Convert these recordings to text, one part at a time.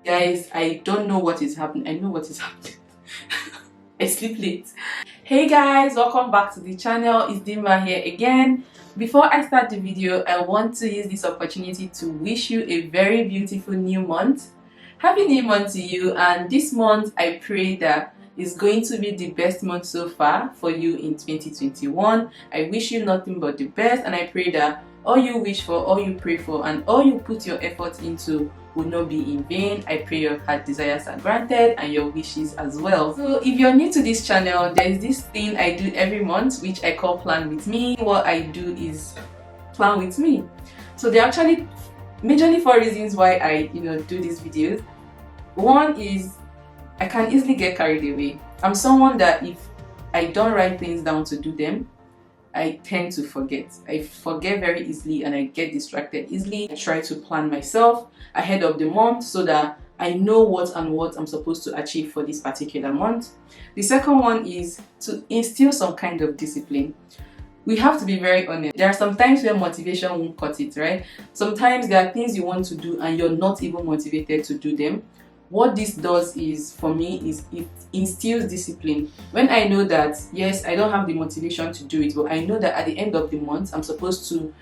Guys, I don't know what is happening. I know what is happening. I sleep late. Hey guys, welcome back to the channel. It's Dimma here again. Before I start the video, I want to use this opportunity to wish you a very beautiful new month. Happy new month to you, and this month I pray that it's going to be the best month so far for you in 2021. I wish you nothing but the best, and I pray that all you wish for, all you pray for, and all you put your effort into will not be in vain. I pray your heart desires are granted and your wishes as well. So if you're new to this channel, there's this thing I do every month which I call Plan With Me. What I do is plan with me. So there are actually majorly 4 reasons why I do these videos. One is I can easily get carried away. I'm someone that if I don't write things down to do them, I tend to forget. I forget very easily and I get distracted easily. I try to plan myself ahead of the month so that I know what I'm supposed to achieve for this particular month. The second one is to instill some kind of discipline. We have to be very honest. There are some times where motivation won't cut it, right? Sometimes there are things you want to do and you're not even motivated to do them. What this does is, for me, is it instills discipline. When I know that, yes, I don't have the motivation to do it, but I know that at the end of the month, I'm supposed to,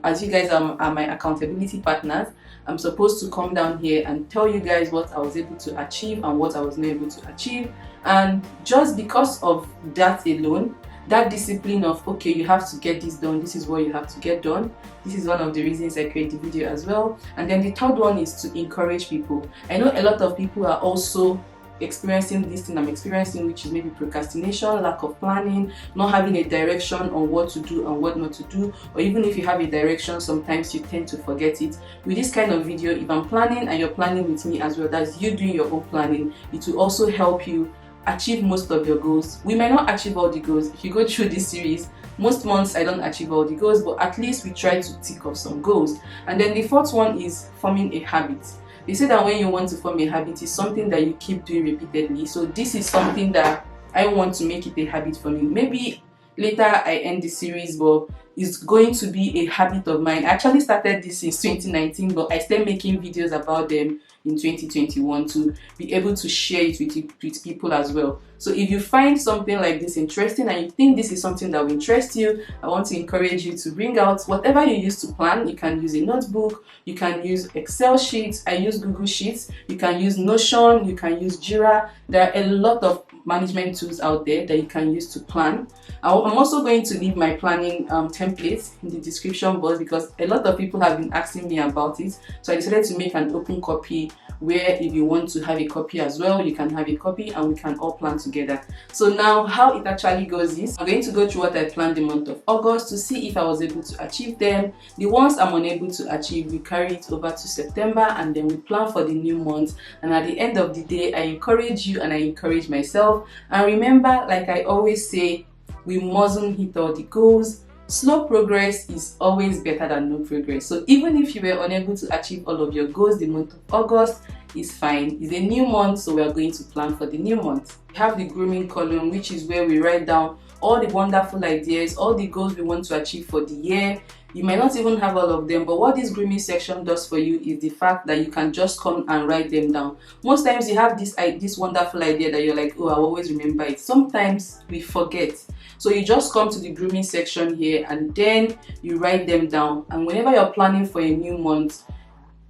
as you guys are my accountability partners, I'm supposed to come down here and tell you guys what I was able to achieve and what I was not able to achieve. And just because of that alone, that discipline of, okay, you have to get this done, this is what you have to get done. This is one of the reasons I create the video as well. And then the third one is to encourage people. I know a lot of people are also experiencing this thing I'm experiencing, which is maybe procrastination, lack of planning, not having a direction on what to do and what not to do, or even if you have a direction, sometimes you tend to forget it. With this kind of video, if I'm planning and you're planning with me as well, that's you doing your own planning, it will also help you achieve most of your goals. We might not achieve all the goals. If you go through this series, most months I don't achieve all the goals, but at least we try to tick off some goals. And then the fourth one is forming a habit. They say that when you want to form a habit, it's something that you keep doing repeatedly. So this is something that I want to make it a habit for me. Maybe later I end the series, but it's going to be a habit of mine. I actually started this in 2019, but I started making videos about them in 2021 to be able to share it with people as well. So if you find something like this interesting and you think this is something that will interest you, I want to encourage you to bring out whatever you use to plan. You can use a notebook, you can use Excel sheets, I use Google Sheets, you can use Notion, you can use Jira. There are a lot of management tools out there that you can use to plan. I'm also going to leave my planning templates in the description box because a lot of people have been asking me about it. So I decided to make an open copy where if you want to have a copy as well, you can have a copy and we can all plan together. So now how it actually goes is, I'm going to go through what I planned the month of August to see if I was able to achieve them. The ones I'm unable to achieve, we carry it over to September and then we plan for the new month. And at the end of the day, I encourage you and I encourage myself. And remember, like I always say, we mustn't hit all the goals. Slow progress is always better than no progress. So even if you were unable to achieve all of your goals the month of August, is fine. It's a new month, so we are going to plan for the new month. We have the grooming column, which is where we write down all the wonderful ideas, all the goals we want to achieve for the year. You might not even have all of them, but what this grooming section does for you is the fact that you can just come and write them down. Most times you have this wonderful idea that you're like, oh, I'll always remember it. Sometimes we forget. So you just come to the grooming section here and then you write them down. And whenever you're planning for a new month,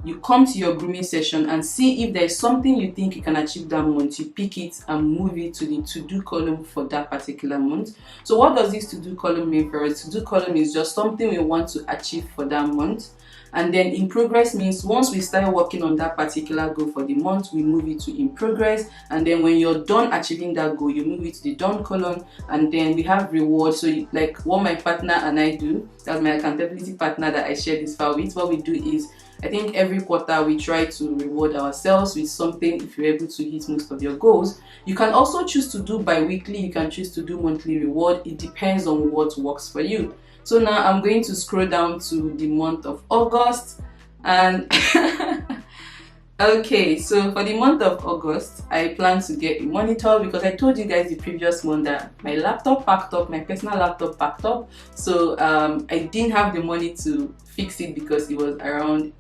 you come to your grooming session and see if there's something you think you can achieve that month. You pick it and move it to the to-do column for that particular month. So what does this to-do column mean for us? To-do column is just something we want to achieve for that month. And then in progress means once we start working on that particular goal for the month, we move it to in progress. And then when you're done achieving that goal, you move it to the done column. And then we have rewards. So like what my partner and I do, that's my accountability partner that I share this file with, what we do is, I think every quarter we try to reward ourselves with something if you're able to hit most of your goals. You can also choose to do bi-weekly, you can choose to do monthly reward. It depends on what works for you. So now I'm going to scroll down to the month of August and okay, so for the month of August, I plan to get a monitor because I told you guys the previous month that my laptop packed up, my personal laptop packed up. So I didn't have the money to fix it because it was around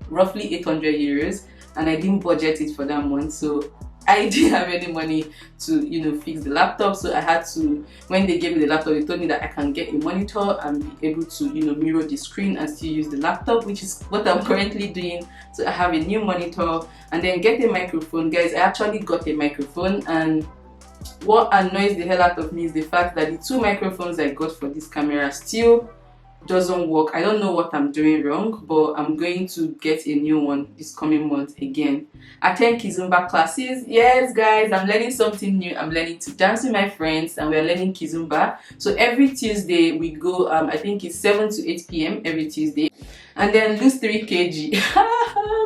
roughly 800 euros. and I didn't budget it for that month, so I didn't have any money to fix the laptop. So I had to, when they gave me the laptop, they told me that I can get a monitor and be able to mirror the screen and still use the laptop, which is what I'm currently doing. So I have a new monitor, and then get a microphone. Guys, I actually got a microphone, and what annoys the hell out of me is the fact that the 2 microphones I got for this camera still doesn't work. I don't know what I'm doing wrong, but I'm going to get a new one this coming month again. Attend Kizumba classes. Yes guys, I'm learning something new. I'm learning to dance with my friends, and we're learning Kizumba. So every Tuesday we go, I think it's 7 to 8 p.m. every Tuesday, and then lose 3 kg.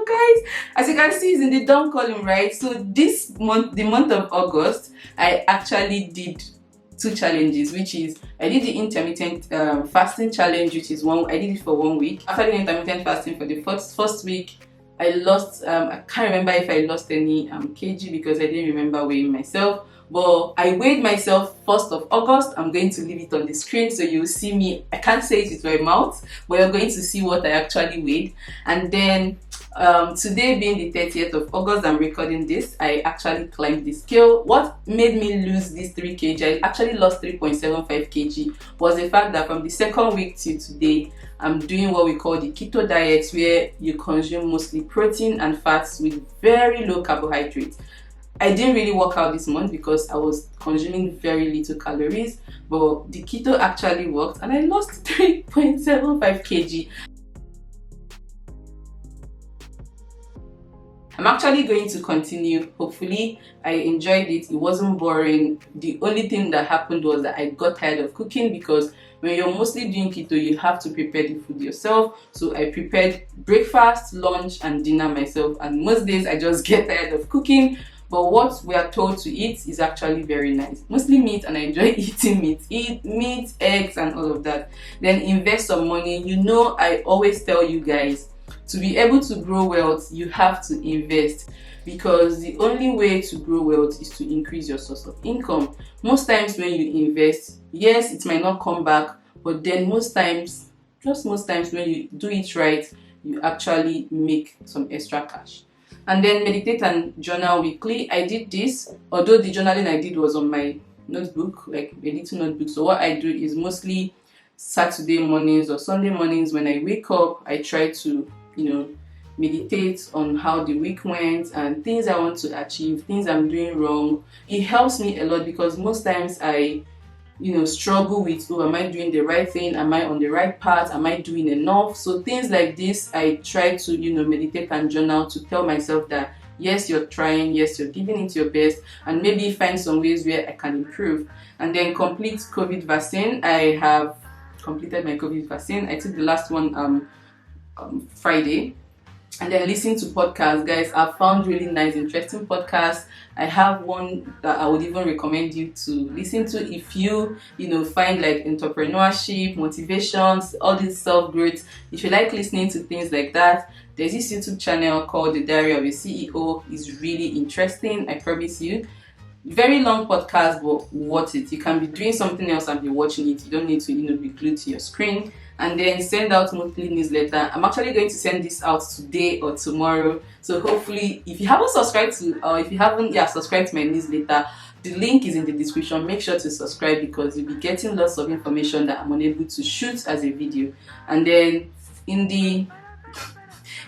Guys, as you can see, it's in the down column, right? So this month, the month of August, I actually did 2 challenges, which is I did the intermittent fasting challenge, which is I did it for 1 week. After the intermittent fasting for the first week, I lost I can't remember if I lost any kg, because I didn't remember weighing myself, but I weighed myself 1st of August. I'm going to leave it on the screen so you'll see me. I can't say it with my mouth, but you're going to see what I actually weighed. And then today being the 30th of August, I'm recording this, I actually climbed the scale. What made me lose this 3 kg, I actually lost 3.75 kg, was the fact that from the 2nd week to today, I'm doing what we call the keto diet, where you consume mostly protein and fats with very low carbohydrates. I didn't really work out this month because I was consuming very little calories, but the keto actually worked, and I lost 3.75 kg. I'm actually going to continue. Hopefully I enjoyed it. It wasn't boring. The only thing that happened was that I got tired of cooking, because when you're mostly doing keto, you have to prepare the food yourself. So I prepared breakfast, lunch and dinner myself, and most days I just get tired of cooking. But what we are told to eat is actually very nice. Mostly meat, and I enjoy eating meat. Eat meat, eggs and all of that. Then invest some money. I always tell you guys, to be able to grow wealth, you have to invest, because the only way to grow wealth is to increase your source of income. Most times when you invest, yes, it might not come back, but then most times when you do it right, you actually make some extra cash. And then meditate and journal weekly. I did this, although the journaling I did was on my notebook, like a little notebook. So what I do is mostly Saturday mornings or Sunday mornings, when I wake up, I try to meditate on how the week went and things I want to achieve, things I'm doing wrong. It helps me a lot, because most times I struggle with, am I doing the right thing? Am I on the right path? Am I doing enough? So things like this, I try to meditate and journal to tell myself that yes, you're trying, yes, you're giving it your best, and maybe find some ways where I can improve. And then complete COVID vaccine. I have completed my COVID vaccine. I took the last one Friday. And then listen to podcasts, guys. I've found really nice, interesting podcasts. I have one that I would even recommend you to listen to if you find like entrepreneurship, motivations, all this self-growth. If you like listening to things like that, there's this YouTube channel called The Diary of a CEO. It's really interesting, I promise you. Very long podcast, but worth it. You can be doing something else and be watching it. You don't need to be glued to your screen. And then send out monthly newsletter. I'm actually going to send this out today or tomorrow. So hopefully, if you haven't subscribed to, or if you haven't subscribed to my newsletter, the link is in the description. Make sure to subscribe, because you'll be getting lots of information that I'm unable to shoot as a video. And then in the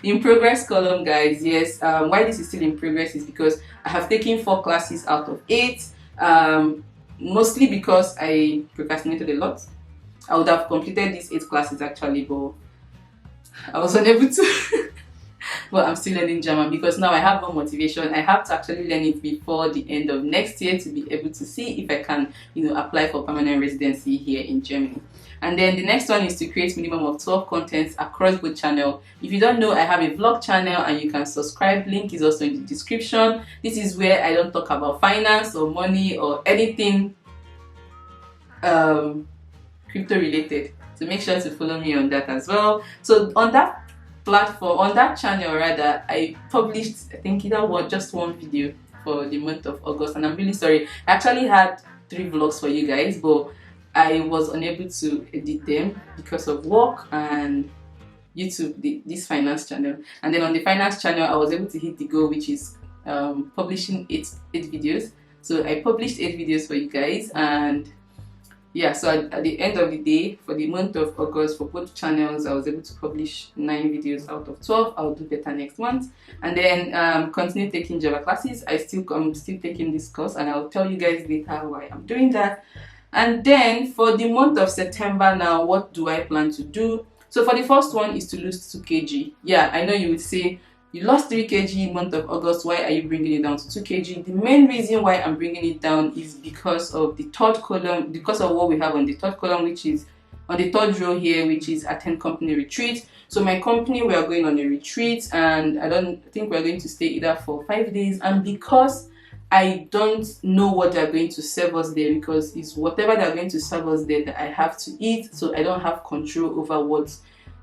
in progress column, guys, yes, why this is still in progress is because I have taken 4 classes out of 8, mostly because I procrastinated a lot. I would have completed these 8 classes actually, but I was unable to. But I'm still learning German, because now I have more motivation. I have to actually learn it before the end of next year to be able to see if I can, apply for permanent residency here in Germany. And then the next one is to create minimum of 12 contents across both channels. If you don't know, I have a vlog channel and you can subscribe. Link is also in the description. This is where I don't talk about finance or money or anything crypto related. So make sure to follow me on that as well. So on that platform, on that channel rather, I published, I think just one video for the month of August, and I'm really sorry. I actually had 3 vlogs for you guys, but I was unable to edit them because of work and YouTube, this finance channel. And then on the finance channel, I was able to hit the goal, which is publishing eight videos. So I published 8 videos for you guys, and yeah, so at the end of the day, for the month of August, for both channels, I was able to publish 9 videos out of 12. I'll do better next month. And then continue taking Java classes. I'm still taking this course, and I'll tell you guys later why I'm doing that. And then for the month of September now, what do I plan to do? So for the first one is to lose 2 kg. Yeah, I know you would say, you lost 3 kg in month of August, why are you bringing it down to 2 kg? The main reason why I'm bringing it down is because of the third column, because of what we have on the third column, which is on the third row here, which is attend company retreat. So my company, we are going on a retreat, and I don't think we're going to stay either for 5 days. And because I don't know what they're going to serve us there, because it's whatever they're going to serve us there that I have to eat, so I don't have control over what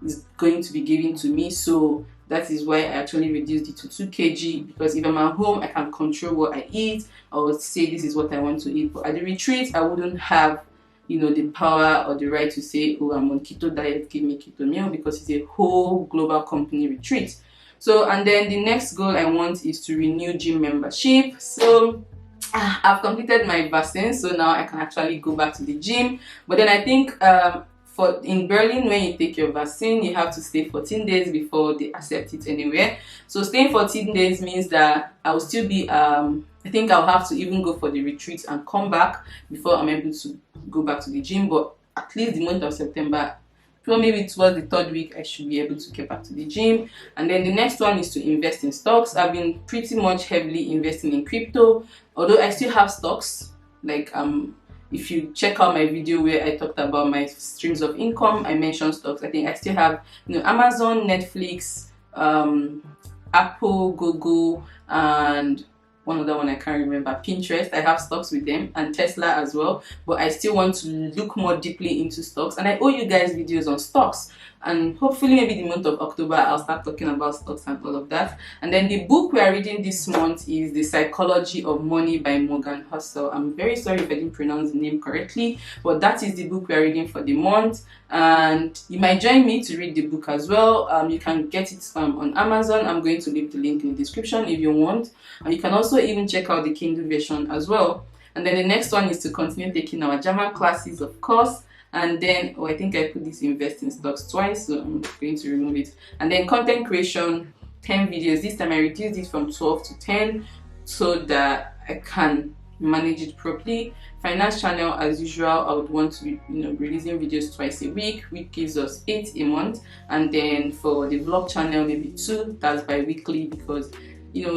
is going to be given to me. So that is why I actually reduced it to 2 kg, because if I'm at home, I can control what I eat. I would say this is what I want to eat. But at the retreat, I wouldn't have, the power or the right to say, oh, I'm on keto diet, give me keto meal, because it's a whole global company retreat. So, and then the next goal I want is to renew gym membership. So I've completed my vaccine, so now I can actually go back to the gym. But then I think in Berlin, when you take your vaccine, you have to stay 14 days before they accept it anywhere. So staying 14 days means that I will still be, I think I'll have to even go for the retreat and come back before I'm able to go back to the gym. But at least the month of September, so maybe towards the 3rd week, I should be able to get back to the gym. And then the next one is to invest in stocks. I've been pretty much heavily investing in crypto, although I still have stocks. Like if you check out my video where I talked about my streams of income, I mentioned stocks. I think I still have Amazon, Netflix, Apple, Google, and one other one I can't remember, Pinterest. I have stocks with them, and Tesla as well. But I still want to look more deeply into stocks, and I owe you guys videos on stocks. And hopefully maybe the month of October I'll start talking about stocks and all of that. And then the book we are reading this month is The Psychology of Money by Morgan Housel. I'm very sorry if I didn't pronounce the name correctly, but that is the book we are reading for the month. And you might join me to read the book as well. You can get it on Amazon. I'm going to leave the link in the description if you want. And you can also even check out the Kindle version as well. And then the next one is to continue taking our German classes, of course. And then, I think I put this invest in stocks twice, so I'm going to remove it. And then content creation, 10 videos. This time I reduced it from 12 to 10 so that I can manage it properly. Finance channel, as usual, I would want to be releasing videos twice a week, which gives us 8 a month. And then for the vlog channel, maybe 2, that's bi-weekly, because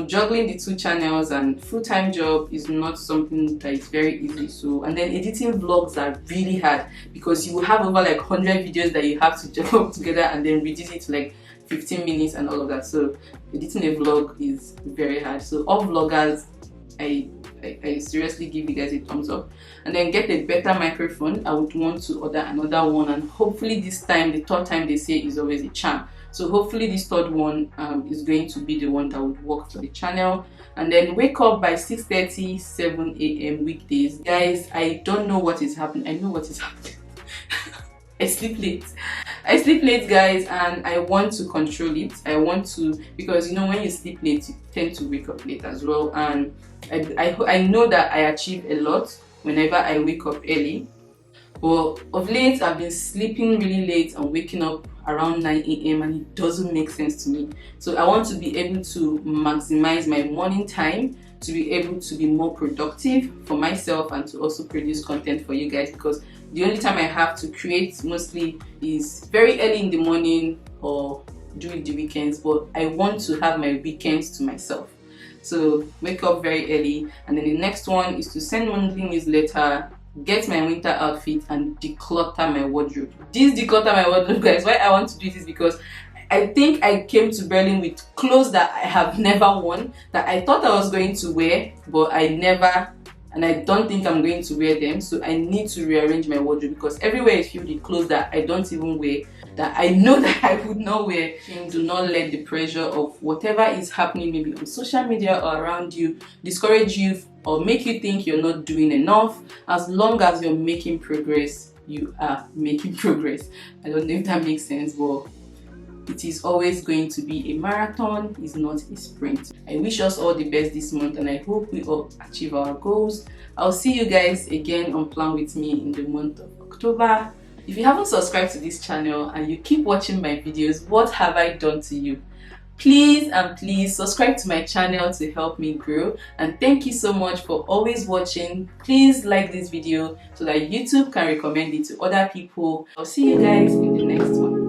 juggling the 2 channels and full-time job is not something that is very easy. So, and then editing vlogs are really hard, because you will have over like 100 videos that you have to juggle together and then reduce it to like 15 minutes and all of that. So editing a vlog is very hard. So all vloggers, I seriously give you guys a thumbs up. And then get a better microphone. I would want to order another one, and hopefully this time, the 3rd time they say is always a charm. So hopefully this 3rd one is going to be the one that would work for the channel. And then wake up by 6:30, 7 a.m. weekdays. Guys, I don't know what is happening. I know what is happening. I sleep late, guys, and I want to control it. I want to, because when you sleep late, you tend to wake up late as well. And I know that I achieve a lot whenever I wake up early. But of late, I've been sleeping really late and waking up around 9 a.m. and it doesn't make sense to me. So I want to be able to maximize my morning time, to be able to be more productive for myself and to also produce content for you guys, because the only time I have to create mostly is very early in the morning or during the weekends. But I want to have my weekends to myself. So wake up very early. And then the next one is to send monthly newsletter, get my winter outfit, and declutter my wardrobe. This declutter my wardrobe, guys, why I want to do this, because I think I came to Berlin with clothes that I have never worn, that I thought I was going to wear, but I never, and I don't think I'm going to wear them. So I need to rearrange my wardrobe, because everywhere is filled with clothes that I don't even wear, that I know that I would not wear. Do not let the pressure of whatever is happening maybe on social media or around you discourage you or make you think you're not doing enough. As long as you're making progress, you are making progress. I don't know if that makes sense, but it is always going to be a marathon, it's not a sprint. I wish us all the best this month, and I hope we all achieve our goals. I'll see you guys again on Plan With Me in the month of October. If you haven't subscribed to this channel and you keep watching my videos, what have I done to you? Please and please subscribe to my channel to help me grow, and thank you so much for always watching. Please like this video so that YouTube can recommend it to other people. I'll see you guys in the next one.